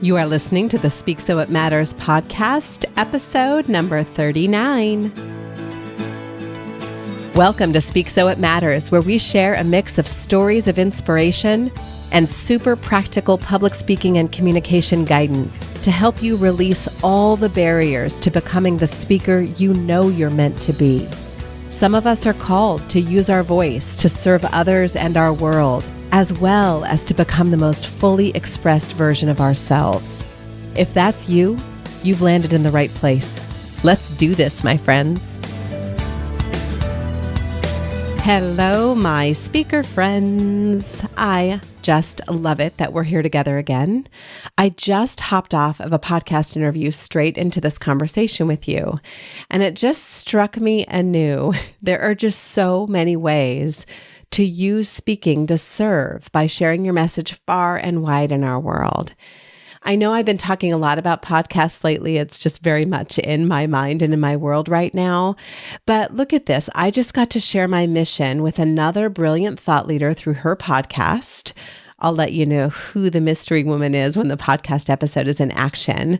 You are listening to the Speak So It Matters podcast, episode number 39. Welcome to Speak So It Matters, where we share a mix of stories of inspiration and super practical public speaking and communication guidance to help you release all the barriers to becoming the speaker you know you're meant to be. Some of us are called to use our voice to serve others and our world, as well as to become the most fully expressed version of ourselves. If that's you, you've landed in the right place. Let's do this, my friends. Hello, my speaker friends. I just love it that we're here together again. I just hopped off of a podcast interview straight into this conversation with you, and it just struck me anew. There are just so many ways to use speaking to serve by sharing your message far and wide in our world. I know I've been talking a lot about podcasts lately. It's just very much in my mind and in my world right now. But look at this. I just got to share my mission with another brilliant thought leader through her podcast. I'll let you know who the mystery woman is when the podcast episode is in action.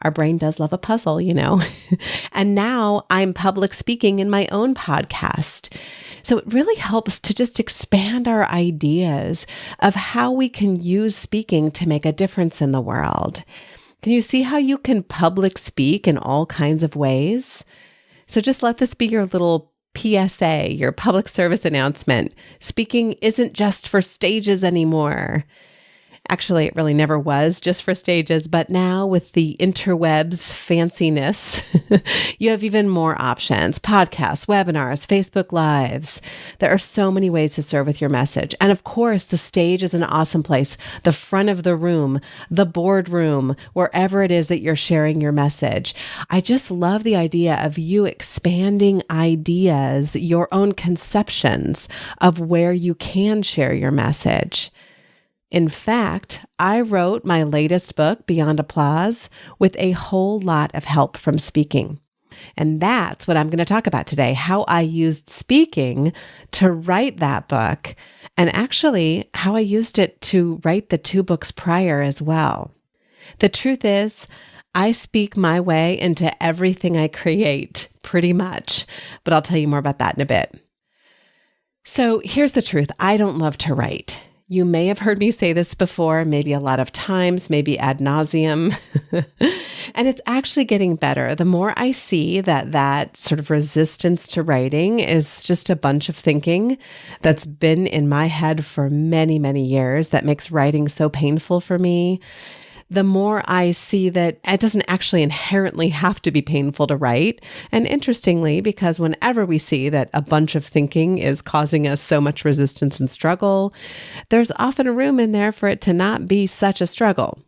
Our brain does love a puzzle, you know. And now I'm public speaking in my own podcast. So it really helps to just expand our ideas of how we can use speaking to make a difference in the world. Can you see how you can public speak in all kinds of ways? So just let this be your little PSA, your public service announcement. Speaking isn't just for stages anymore. Actually, it really never was just for stages, but now with the interwebs fanciness, you have even more options: podcasts, webinars, Facebook Lives. There are so many ways to serve with your message. And of course, the stage is an awesome place. The front of the room, the boardroom, wherever it is that you're sharing your message. I just love the idea of you expanding ideas, your own conceptions of where you can share your message. In fact, I wrote my latest book, Beyond Applause, with a whole lot of help from speaking. And that's what I'm going to talk about today, how I used speaking to write that book, and actually how I used it to write the 2 books prior as well. The truth is, I speak my way into everything I create, pretty much, but I'll tell you more about that in a bit. So here's the truth. I don't love to write. You may have heard me say this before, maybe a lot of times, maybe ad nauseum, and it's actually getting better. The more I see that sort of resistance to writing is just a bunch of thinking that's been in my head for many, many years that makes writing so painful for me, the more I see that it doesn't actually inherently have to be painful to write. And interestingly, because whenever we see that a bunch of thinking is causing us so much resistance and struggle, there's often a room in there for it to not be such a struggle.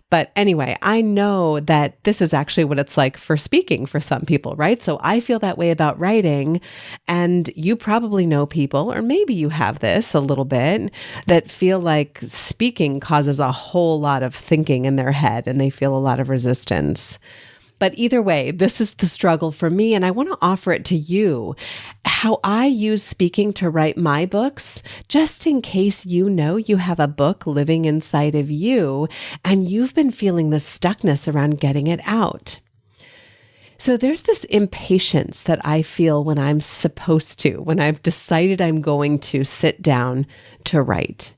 But anyway, I know that this is actually what it's like for speaking for some people, right? So I feel that way about writing, and you probably know people, or maybe you have this a little bit, that feel like speaking causes a whole lot of thinking in their head and they feel a lot of resistance. But either way, this is the struggle for me, and I want to offer it to you, how I use speaking to write my books, just in case you know you have a book living inside of you and you've been feeling the stuckness around getting it out. So there's this impatience that I feel when I'm supposed to, when I've decided I'm going to sit down to write.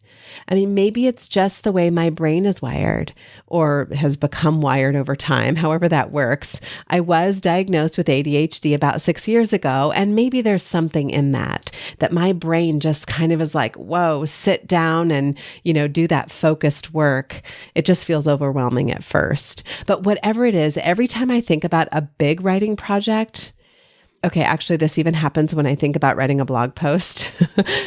I mean, maybe it's just the way my brain is wired or has become wired over time, however that works. I was diagnosed with ADHD about 6 years ago, and maybe there's something in that my brain just kind of is like, whoa, sit down and, do that focused work. It just feels overwhelming at first. But whatever it is, every time I think about a big writing project, okay, actually, this even happens when I think about writing a blog post,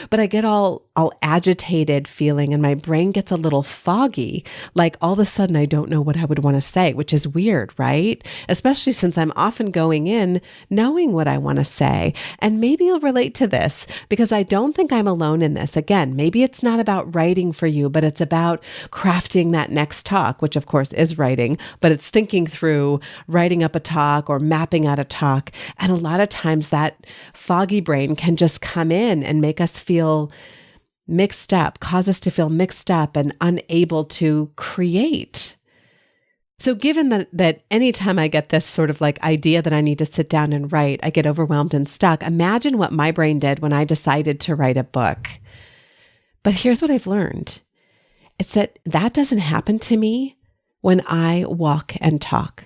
but I get all agitated feeling and my brain gets a little foggy. Like all of a sudden, I don't know what I would want to say, which is weird, right? Especially since I'm often going in knowing what I want to say. And maybe you'll relate to this because I don't think I'm alone in this. Again, maybe it's not about writing for you, but it's about crafting that next talk, which of course is writing, but it's thinking through writing up a talk or mapping out a talk. And a lot of times that foggy brain can just come in and make us feel mixed up, cause us to feel mixed up and unable to create. So given that anytime I get this sort of like idea that I need to sit down and write, I get overwhelmed and stuck. Imagine what my brain did when I decided to write a book. But here's what I've learned. It's that doesn't happen to me when I walk and talk.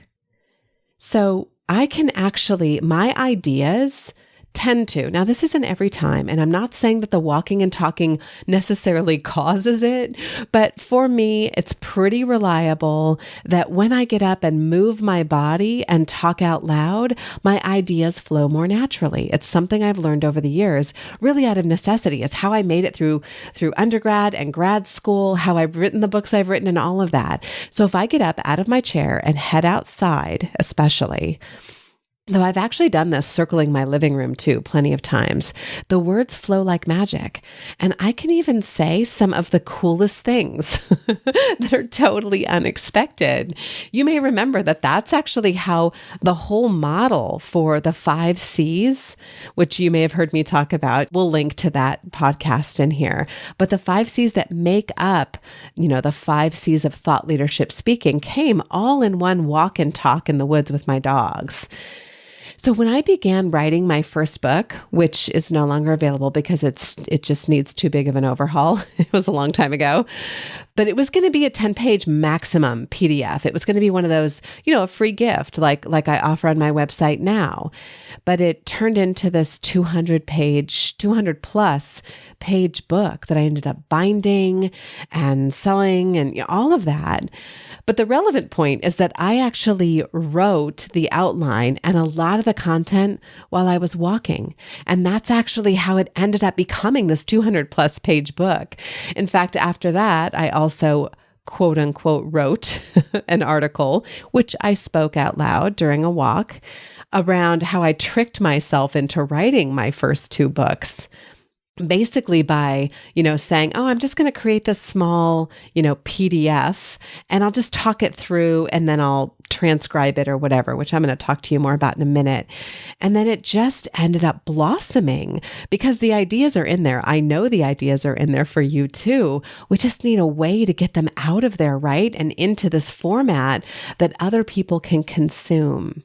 So I can actually, my ideas tend to, now this isn't every time, and I'm not saying that the walking and talking necessarily causes it, but for me, it's pretty reliable that when I get up and move my body and talk out loud, my ideas flow more naturally. It's something I've learned over the years, really out of necessity. It's how I made it through undergrad and grad school, how I've written the books I've written and all of that. So if I get up out of my chair and head outside, especially, though I've actually done this circling my living room too, plenty of times, the words flow like magic. And I can even say some of the coolest things that are totally unexpected. You may remember that that's actually how the whole model for the 5 C's, which you may have heard me talk about, we'll link to that podcast in here. But the 5 C's that make up, the 5 C's of thought leadership speaking came all in one walk and talk in the woods with my dogs. So when I began writing my first book, which is no longer available because it just needs too big of an overhaul. It was a long time ago, but it was going to be a 10-page maximum PDF. It was going to be one of those, a free gift like I offer on my website now. But it turned into this 200 plus page book that I ended up binding and selling and all of that. But the relevant point is that I actually wrote the outline and a lot of the content while I was walking. And that's actually how it ended up becoming this 200 plus page book. In fact, after that, I also quote unquote wrote an article, which I spoke out loud during a walk around how I tricked myself into writing my first 2 books. Basically by, saying, I'm just going to create this small, PDF and I'll just talk it through and then I'll transcribe it or whatever, which I'm going to talk to you more about in a minute. And then it just ended up blossoming because the ideas are in there. I know the ideas are in there for you too. We just need a way to get them out of there, right? And into this format that other people can consume.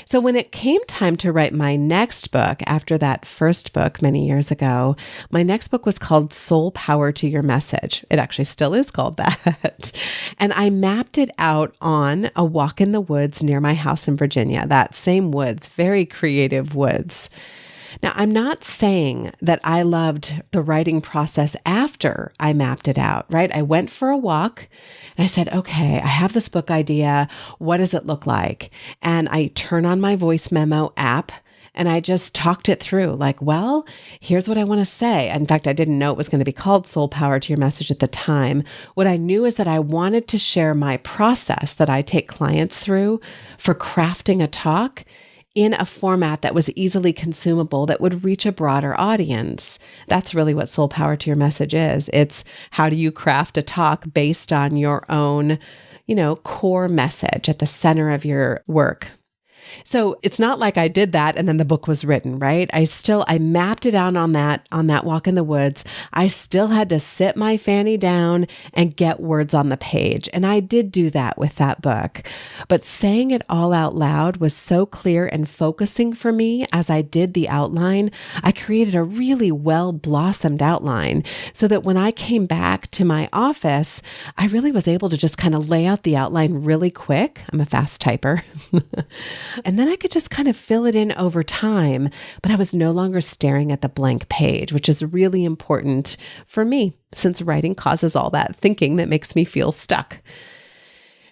So when it came time to write my next book after that first book many years ago, my next book was called Soul Power to Your Message. It actually still is called that. And I mapped it out on a walk in the woods near my house in Virginia, that same woods, very creative woods. Now, I'm not saying that I loved the writing process after I mapped it out, right? I went for a walk and I said, okay, I have this book idea. What does it look like? And I turn on my voice memo app and I just talked it through like, well, here's what I want to say. In fact, I didn't know it was going to be called Soul Power to Your Message at the time. What I knew is that I wanted to share my process that I take clients through for crafting a talk in a format that was easily consumable, that would reach a broader audience. That's really what Soul Power to Your Message is. It's how do you craft a talk based on your own, core message at the center of your work. So it's not like I did that and then the book was written, right? I mapped it out on that walk in the woods. I still had to sit my fanny down and get words on the page. And I did do that with that book. But saying it all out loud was so clear and focusing for me as I did the outline. I created a really well blossomed outline so that when I came back to my office, I really was able to just kind of lay out the outline really quick. I'm a fast typer. And then I could just kind of fill it in over time, but I was no longer staring at the blank page, which is really important for me since writing causes all that thinking that makes me feel stuck.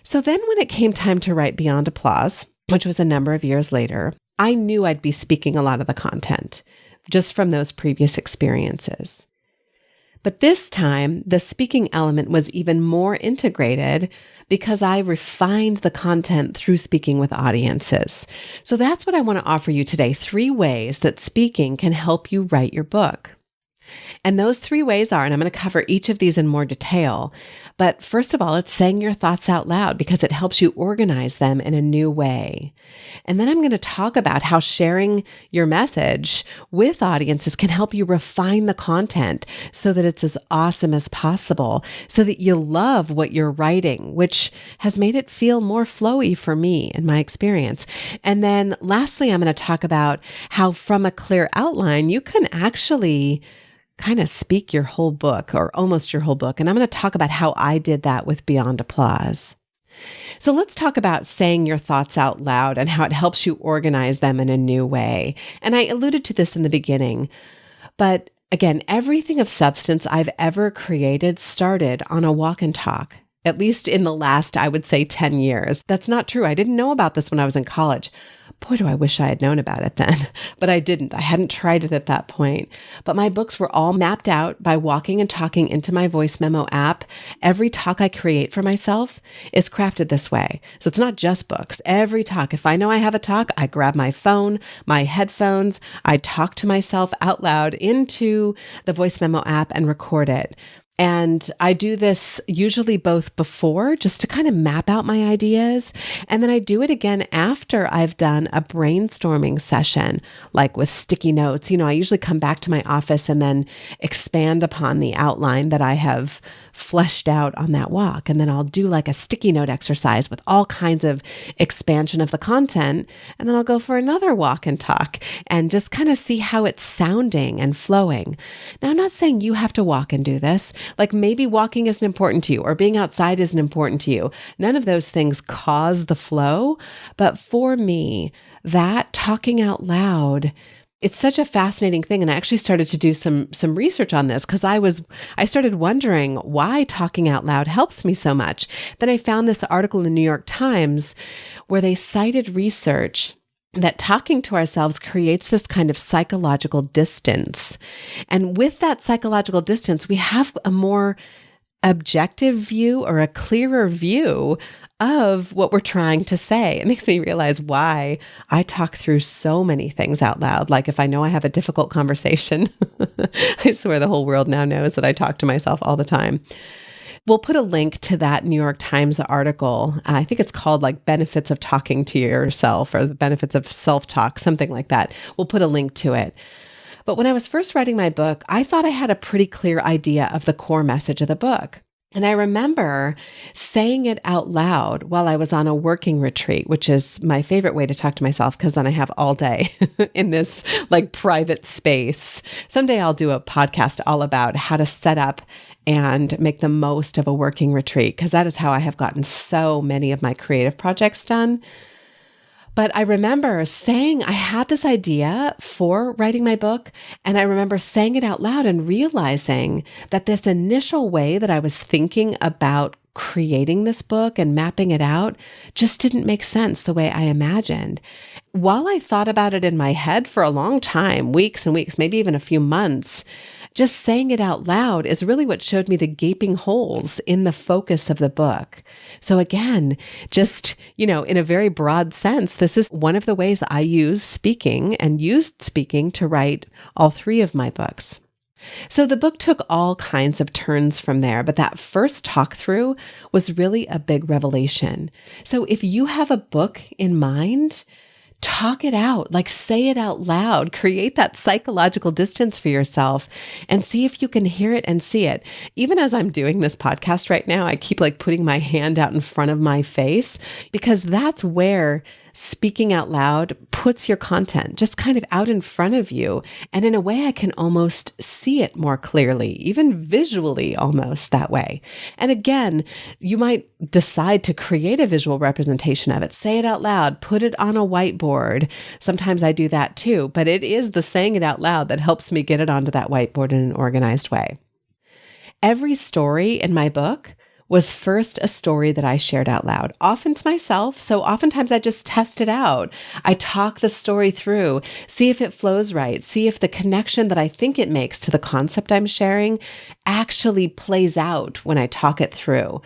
So then when it came time to write Beyond Applause, which was a number of years later, I knew I'd be speaking a lot of the content just from those previous experiences. But this time, the speaking element was even more integrated because I refined the content through speaking with audiences. So that's what I want to offer you today, 3 ways that speaking can help you write your book. And those three ways are, and I'm going to cover each of these in more detail. But first of all, it's saying your thoughts out loud because it helps you organize them in a new way. And then I'm going to talk about how sharing your message with audiences can help you refine the content so that it's as awesome as possible, so that you love what you're writing, which has made it feel more flowy for me in my experience. And then lastly, I'm going to talk about how from a clear outline, you can actually kind of speak your whole book or almost your whole book. And I'm going to talk about how I did that with Beyond Applause. So let's talk about saying your thoughts out loud and how it helps you organize them in a new way. And I alluded to this in the beginning, but again, everything of substance I've ever created started on a walk and talk. At least in the last, I would say 10 years. That's not true. I didn't know about this when I was in college. Boy, do I wish I had known about it then, but I didn't. I hadn't tried it at that point. But my books were all mapped out by walking and talking into my voice memo app. Every talk I create for myself is crafted this way. So it's not just books. Every talk, if I know I have a talk, I grab my phone, my headphones, I talk to myself out loud into the voice memo app and record it. And I do this usually both before, just to kind of map out my ideas. And then I do it again after I've done a brainstorming session, like with sticky notes. I usually come back to my office and then expand upon the outline that I have fleshed out on that walk. And then I'll do like a sticky note exercise with all kinds of expansion of the content. And then I'll go for another walk and talk and just kind of see how it's sounding and flowing. Now, I'm not saying you have to walk and do this. Like maybe walking isn't important to you or being outside isn't important to you. None of those things cause the flow. But for me, that talking out loud, it's such a fascinating thing. And I actually started to do some research on this because I started wondering why talking out loud helps me so much. Then I found this article in the New York Times where they cited research that talking to ourselves creates this kind of psychological distance. And with that psychological distance, we have a more objective view or a clearer view of what we're trying to say. It makes me realize why I talk through so many things out loud. Like if I know I have a difficult conversation, I swear the whole world now knows that I talk to myself all the time. We'll put a link to that New York Times article. I think it's called like Benefits of Talking to Yourself or the Benefits of Self-Talk, something like that. We'll put a link to it. But when I was first writing my book, I thought I had a pretty clear idea of the core message of the book. And I remember saying it out loud while I was on a working retreat, which is my favorite way to talk to myself because then I have all day in this like private space. Someday I'll do a podcast all about how to set up and make the most of a working retreat because that is how I have gotten so many of my creative projects done. But I remember saying I had this idea for writing my book, and I remember saying it out loud and realizing that this initial way that I was thinking about creating this book and mapping it out just didn't make sense the way I imagined. While I thought about it in my head for a long time, weeks and weeks, maybe even a few months, just saying it out loud is really what showed me the gaping holes in the focus of the book. So again, just, in a very broad sense, this is one of the ways I use speaking and used speaking to write all three of my books. So the book took all kinds of turns from there, but that first talk through was really a big revelation. So if you have a book in mind, talk it out, like say it out loud, create that psychological distance for yourself and see if you can hear it and see it. Even as I'm doing this podcast right now, I keep like putting my hand out in front of my face because that's where speaking out loud puts your content just kind of out in front of you. And in a way, I can almost see it more clearly, even visually almost that way. And again, you might decide to create a visual representation of it. Say it out loud, put it on a whiteboard. Sometimes I do that too, but it is the saying it out loud that helps me get it onto that whiteboard in an organized way. Every story in my book was first a story that I shared out loud, often to myself. So oftentimes I just test it out. I talk the story through, see if it flows right, see if the connection that I think it makes to the concept I'm sharing actually plays out when I talk it through.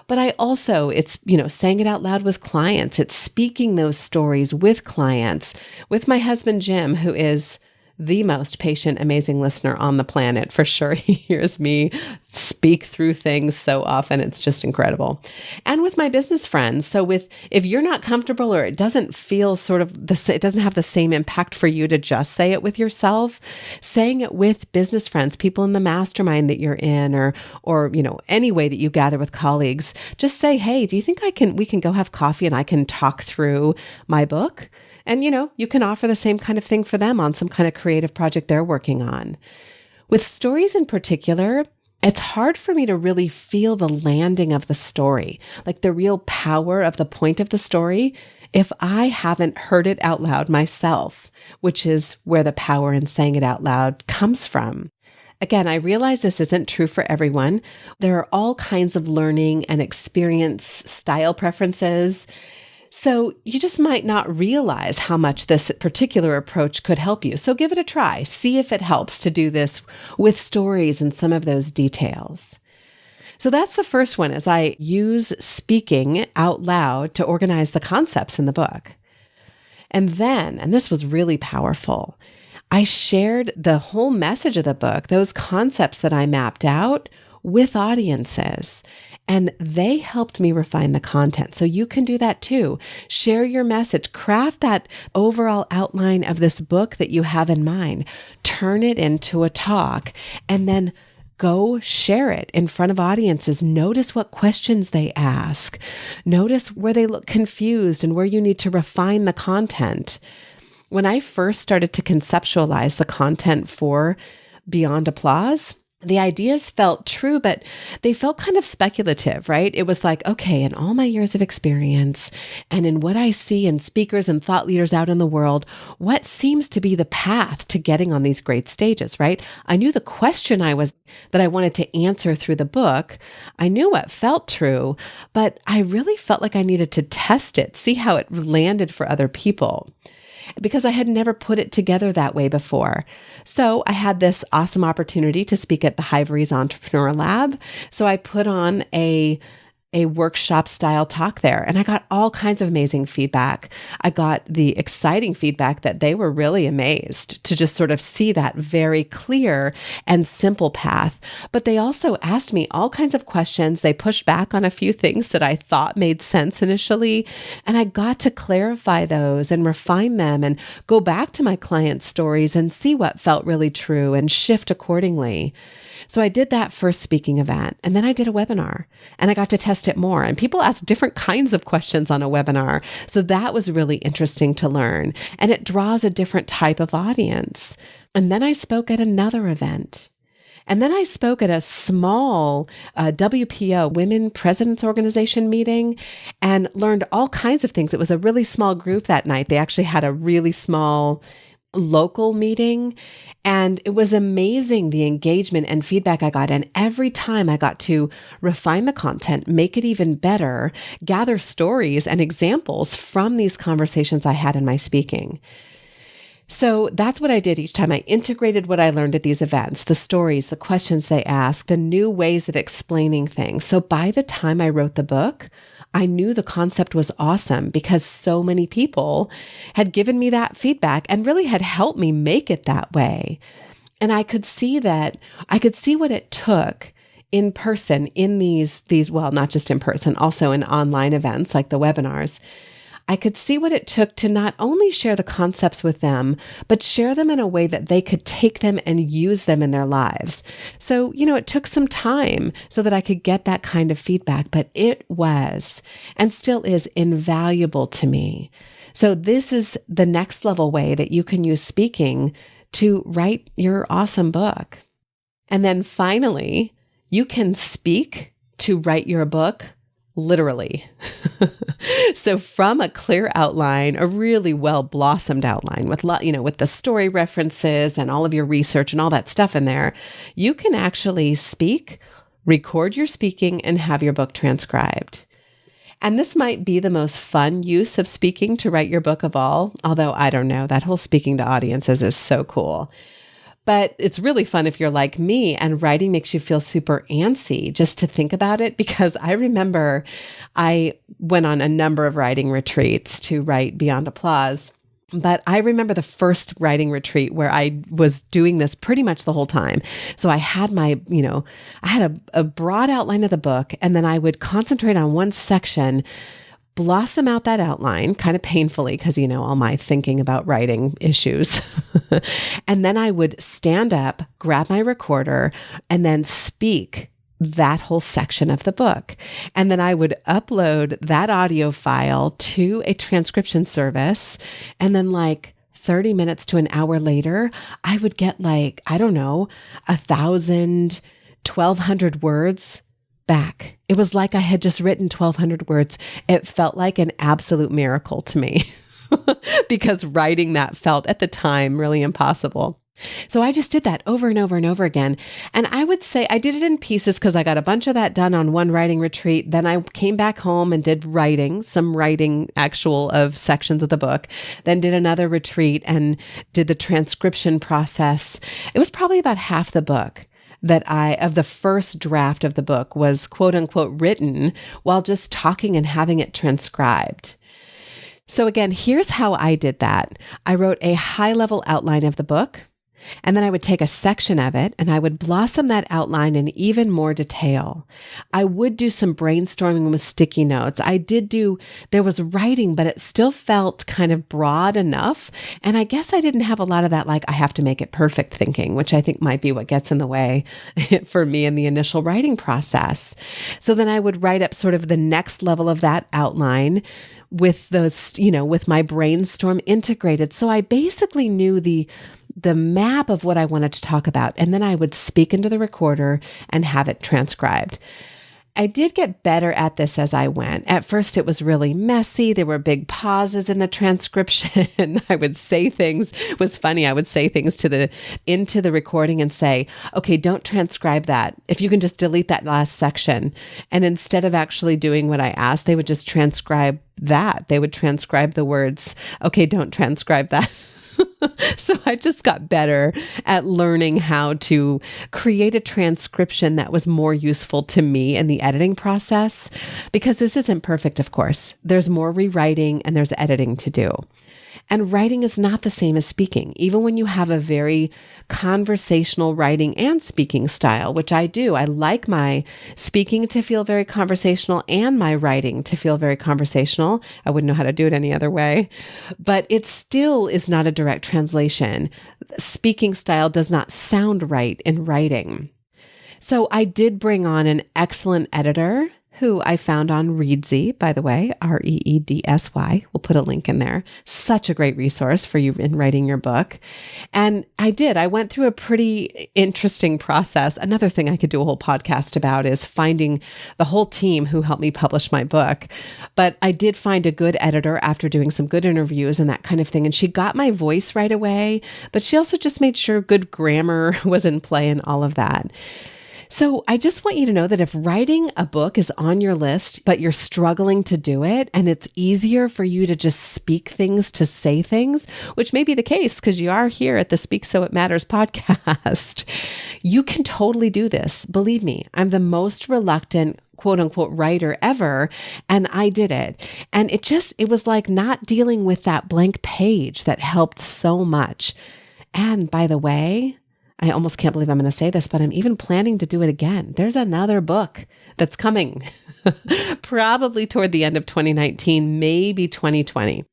But I also, it's, saying it out loud with clients. It's speaking those stories with clients, with my husband, Jim, who is the most patient, amazing listener on the planet. For sure, he hears me speak through things so often. It's just incredible. And with my business friends. So if you're not comfortable or it doesn't feel it doesn't have the same impact for you to just say it with yourself, saying it with business friends, people in the mastermind that you're in, or any way that you gather with colleagues, just say, hey, do you think we can go have coffee and I can talk through my book? And, you can offer the same kind of thing for them on some kind of creative project they're working on. With stories in particular, it's hard for me to really feel the landing of the story, like the real power of the point of the story, if I haven't heard it out loud myself, which is where the power in saying it out loud comes from. Again, I realize this isn't true for everyone. There are all kinds of learning and experience style preferences. So you just might not realize how much this particular approach could help you. So give it a try. See if it helps to do this with stories and some of those details. So that's the first one, is I use speaking out loud to organize the concepts in the book. And then, and this was really powerful, I shared the whole message of the book, those concepts that I mapped out, with audiences. And they helped me refine the content. So you can do that too. Share your message, craft that overall outline of this book that you have in mind, turn it into a talk, and then go share it in front of audiences. Notice what questions they ask. Notice where they look confused and where you need to refine the content. When I first started to conceptualize the content for Beyond Applause, the ideas felt true, but they felt kind of speculative, right? It was like, okay, in all my years of experience and in what I see in speakers and thought leaders out in the world, what seems to be the path to getting on these great stages, right? I knew the question that I wanted to answer through the book. I knew what felt true, but I really felt like I needed to test it, see how it landed for other people, because I had never put it together that way before. So I had this awesome opportunity to speak at the Hivery's Entrepreneur Lab. So I put on a workshop style talk there, and I got all kinds of amazing feedback. I got the exciting feedback that they were really amazed to just sort of see that very clear and simple path. But they also asked me all kinds of questions. They pushed back on a few things that I thought made sense initially, and I got to clarify those and refine them and go back to my clients' stories and see what felt really true and shift accordingly. So I did that first speaking event, and then I did a webinar, and I got to test it more. And people asked different kinds of questions on a webinar. So that was really interesting to learn, and it draws a different type of audience. And then I spoke at another event. And then I spoke at a small WPO, Women Presidents Organization meeting, and learned all kinds of things. It was a really small group that night. They actually had a really small local meeting, and it was amazing the engagement and feedback I got. And every time I got to refine the content, make it even better, gather stories and examples from these conversations I had in my speaking. So that's what I did each time. I integrated what I learned at these events, the stories, the questions they asked, the new ways of explaining things. So by the time I wrote the book, I knew the concept was awesome because so many people had given me that feedback and really had helped me make it that way. And I could see what it took in person in these, well, not just in person, also in online events like the webinars. I could see what it took to not only share the concepts with them, but share them in a way that they could take them and use them in their lives. So, it took some time so that I could get that kind of feedback, but it was and still is invaluable to me. So this is the next level way that you can use speaking to write your awesome book. And then finally, you can speak to write your book literally. So from a clear outline, a really well blossomed outline with with the story references and all of your research and all that stuff in there, you can actually speak, record your speaking, and have your book transcribed. And this might be the most fun use of speaking to write your book of all, although I don't know, that whole speaking to audiences is so cool. But it's really fun if you're like me and writing makes you feel super antsy just to think about it, because I remember I went on a number of writing retreats to write Beyond Applause. But I remember the first writing retreat where I was doing this pretty much the whole time. So I had I had a broad outline of the book, and then I would concentrate on one section, blossom out that outline kind of painfully because, all my thinking about writing issues. And then I would stand up, grab my recorder, and then speak that whole section of the book. And then I would upload that audio file to a transcription service. And then 30 minutes to an hour later, I would get 1,000, 1,200 words back. It was like I had just written 1,200 words. It felt like an absolute miracle to me because writing that felt at the time really impossible. So I just did that over and over and over again. And I would say I did it in pieces because I got a bunch of that done on one writing retreat. Then I came back home and did some writing actual of sections of the book, then did another retreat and did the transcription process. It was probably about half the book of the first draft of the book was quote unquote written while just talking and having it transcribed. So again, here's how I did that. I wrote a high level outline of the book. And then I would take a section of it and I would blossom that outline in even more detail. I would do some brainstorming with sticky notes. There was writing, but it still felt kind of broad enough. And I guess I didn't have a lot of that, I have to make it perfect thinking, which I think might be what gets in the way for me in the initial writing process. So then I would write up sort of the next level of that outline with those, with my brainstorm integrated. So I basically knew the map of what I wanted to talk about. And then I would speak into the recorder and have it transcribed. I did get better at this as I went. At first, it was really messy. There were big pauses in the transcription. I would say things. It was funny. I would say things into the recording and say, okay, don't transcribe that. If you can just delete that last section. And instead of actually doing what I asked, they would just transcribe that. They would transcribe the words. Okay, don't transcribe that. So I just got better at learning how to create a transcription that was more useful to me in the editing process, because this isn't perfect, of course. There's more rewriting and there's editing to do. And writing is not the same as speaking, even when you have a very conversational writing and speaking style, which I do. I like my speaking to feel very conversational and my writing to feel very conversational. I wouldn't know how to do it any other way, but it still is not a direct translation. Speaking style does not sound right in writing. So I did bring on an excellent editor who I found on Reedsy, by the way, Reedsy. We'll put a link in there. Such a great resource for you in writing your book. And I went through a pretty interesting process. Another thing I could do a whole podcast about is finding the whole team who helped me publish my book. But I did find a good editor after doing some good interviews and that kind of thing. And she got my voice right away, but she also just made sure good grammar was in play and all of that. So I just want you to know that if writing a book is on your list, but you're struggling to do it, and it's easier for you to just speak things, to say things, which may be the case because you are here at the Speak So It Matters podcast, you can totally do this. Believe me, I'm the most reluctant quote unquote writer ever. And I did it. And it was like not dealing with that blank page that helped so much. And by the way, I almost can't believe I'm going to say this, but I'm even planning to do it again. There's another book that's coming probably toward the end of 2019, maybe 2020.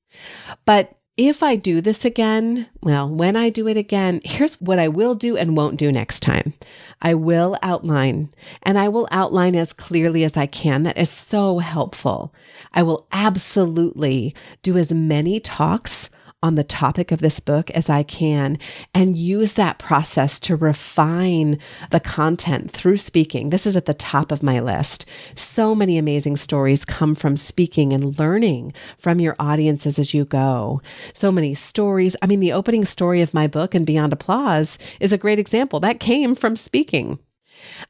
But if I do this again, when I do it again, here's what I will do and won't do next time. I will outline, and I will outline as clearly as I can. That is so helpful. I will absolutely do as many talks on the topic of this book as I can and use that process to refine the content through speaking. This is at the top of my list. So many amazing stories come from speaking and learning from your audiences as you go. So many stories. I mean, the opening story of my book, And Beyond Applause, is a great example. That came from speaking.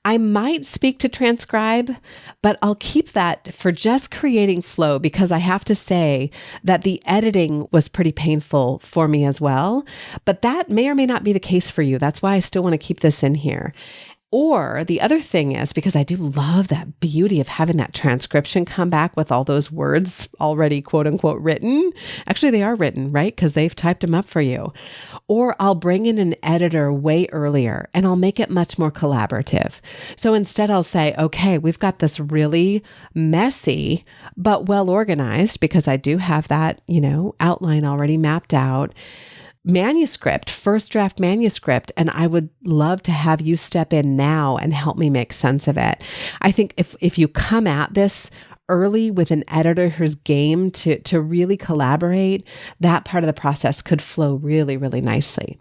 I might speak to transcribe, but I'll keep that for just creating flow because I have to say that the editing was pretty painful for me as well. But that may or may not be the case for you. That's why I still want to keep this in here. Or the other thing is, because I do love that beauty of having that transcription come back with all those words already quote unquote written. Actually, they are written, right? Because they've typed them up for you. Or I'll bring in an editor way earlier and I'll make it much more collaborative. So instead I'll say, okay, we've got this really messy, but well organized, because I do have that, outline already mapped out, manuscript, first draft manuscript, and I would love to have you step in now and help me make sense of it. I think if you come at this early with an editor who's game to really collaborate, that part of the process could flow really, really nicely.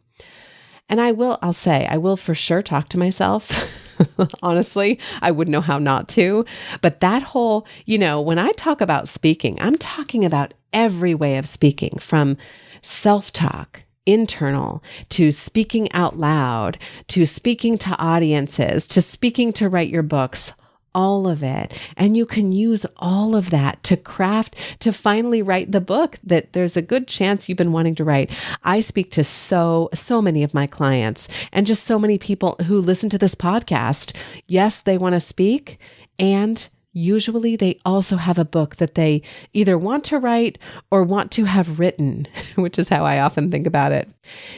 And I'll say, I will for sure talk to myself. Honestly, I wouldn't know how not to. But that whole, when I talk about speaking, I'm talking about every way of speaking, from self-talk, internal, to speaking out loud, to speaking to audiences, to speaking to write your books, all of it. And you can use all of that to craft, to finally write the book that there's a good chance you've been wanting to write. I speak to so many of my clients and just so many people who listen to this podcast. Yes, they want to speak, and usually they also have a book that they either want to write or want to have written, which is how I often think about it.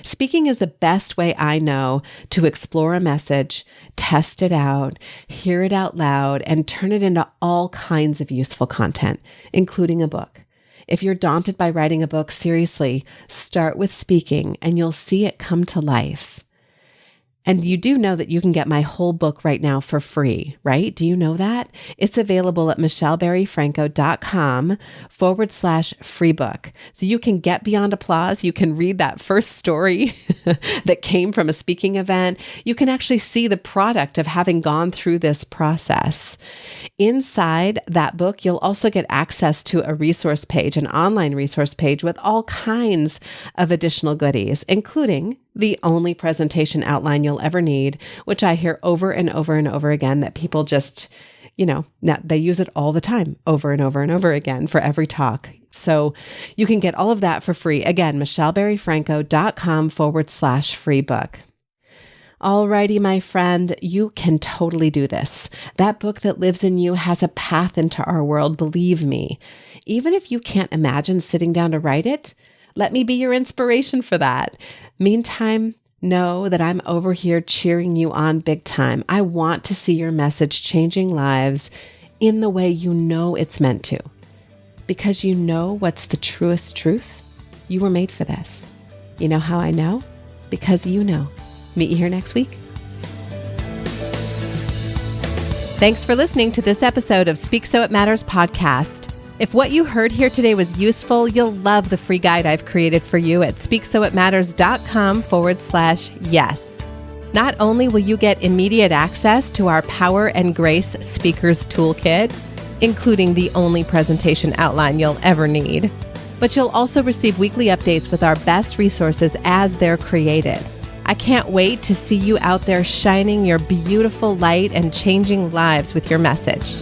Speaking is the best way I know to explore a message, test it out, hear it out loud, and turn it into all kinds of useful content, including a book. If you're daunted by writing a book, seriously, start with speaking and you'll see it come to life. And you do know that you can get my whole book right now for free, right? Do you know that? It's available at michelleberryfranco.com/free book. So you can get beyond applause. You can read that first story that came from a speaking event. You can actually see the product of having gone through this process. Inside that book, you'll also get access to a resource page, an online resource page with all kinds of additional goodies, including the only presentation outline you'll ever need, which I hear over and over and over again that people just, they use it all the time, over and over and over again for every talk. So you can get all of that for free. Again, michelleberryfranco.com/free book. Alrighty, my friend, you can totally do this. That book that lives in you has a path into our world, believe me. Even if you can't imagine sitting down to write it, let me be your inspiration for that. Meantime, know that I'm over here cheering you on big time. I want to see your message changing lives in the way you know it's meant to. Because you know what's the truest truth? You were made for this. You know how I know? Because you know. Meet you here next week. Thanks for listening to this episode of Speak So It Matters podcast. If what you heard here today was useful, you'll love the free guide I've created for you at speaksoitmatters.com/yes. Not only will you get immediate access to our Power and Grace Speakers Toolkit, including the only presentation outline you'll ever need, but you'll also receive weekly updates with our best resources as they're created. I can't wait to see you out there shining your beautiful light and changing lives with your message.